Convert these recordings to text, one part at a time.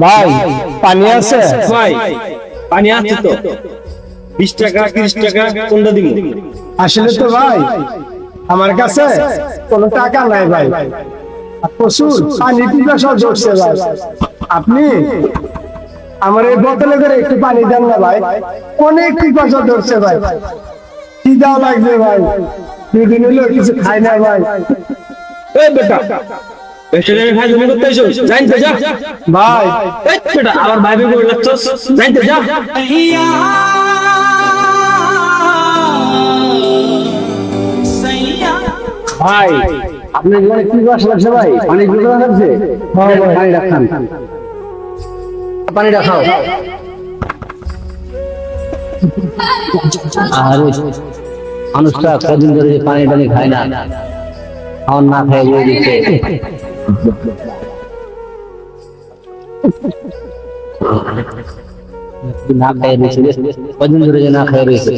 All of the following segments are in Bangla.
ভাই পানি আছে? ভাই পানি আছে তো, 20 টাকা 30 টাকা কোনটা দিব? আসলে তো ভাই আমার কাছে কোনো টাকা নাই ভাই, প্রচুর পানি পিপাসা ধরছে ভাই। আপনি আমার এই বোতলে করে একটু পানি দেন না ভাই, অনেক পিপাসা ধরছে ভাই, খিদা লাগবে ভাই, দুদিন হলো কিছু খাই না ভাই। এই বেটা বেটা ভাই তুমি করতে আইছো, জানতে যা ভাই এই বেটা আবার ভাই ভাই করে লাগছস, জানতে যা। ভাই আপনার জীবনে কি বাস লাগছে ভাই? পানি গুলো লাগছে, পানি রাখান, পানি রাখাও। আরে মানুষটা কদিন ধরে পানি টানি খায় না, খাওয়ার না খায় বলে দিচ্ছে। না খায় রয়েছে, কদিন ধরে না খায় রয়েছে।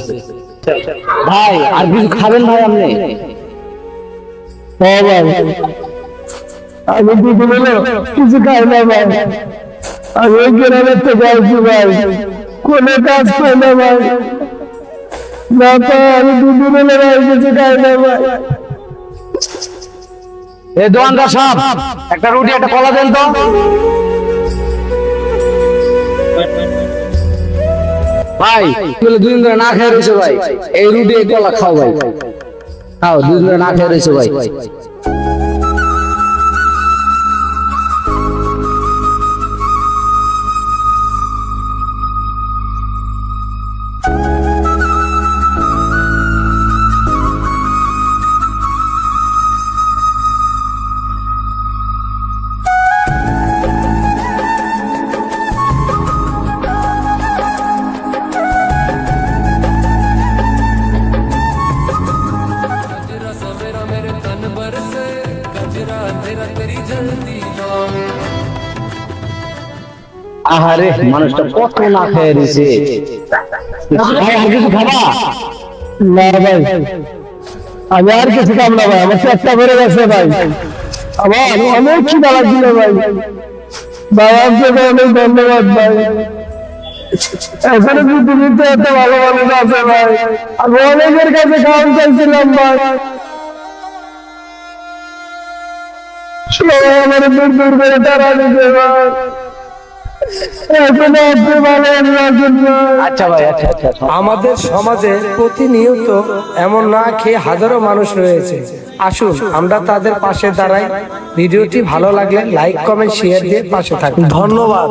ভাই আর কিছু খাবেন ভাই আপনি? হ্যাঁ ভাই, আমি দুদিন হলো কিছু খাই না ভাই, আমি ওই গ্রামের থেকে আসছি ভাই, কোনো কাজ পাই না ভাই, না পাই আমি দুদিন হলো ভাই কিছু খাই না ভাই। এই দোকানদার সাহেব একটা রুটি একটা কলা দেন তো। ভাই বলে দুদিন ধরে না খেয়ে রয়েছে ভাই, এই রুটি এই কলা খাও ভাই, খাও, দুদিন ধরে না খেয়ে রয়েছে ভাই। আহারে মানুষটা কত না খেয়ে রয়েছে, ভাই আর কিছু খাবা? না ভাই আমি আর কিছু খাব না ভাই, আমার পেটটা ভরে গেছে ভাই, আমার অনেক খিদা লাগছিল ভাই, ভাই আপনাকে অনেক ধন্যবাদ ভাই। এখানে পৃথিবীতে এত ভালো মানুষ আছে ভাই, আমি অনেকের কাছে খাওয়ান চাইছিলাম ভাই, সবাই আমার দূর দূর করে তারা দিতে ভাই, এখনো আপনি ভালো আছেন ভাই। আচ্ছা ভাই, আচ্ছা আচ্ছা। আমাদের সমাজে প্রতিনিয়ত এমন না খেয়ে হাজারো মানুষ রয়েছে, আসুন আমরা তাদের পাশে দাঁড়াই। ভিডিওটি ভালো লাগলে লাইক কমেন্ট শেয়ার দিয়ে পাশে থাকুন। ধন্যবাদ।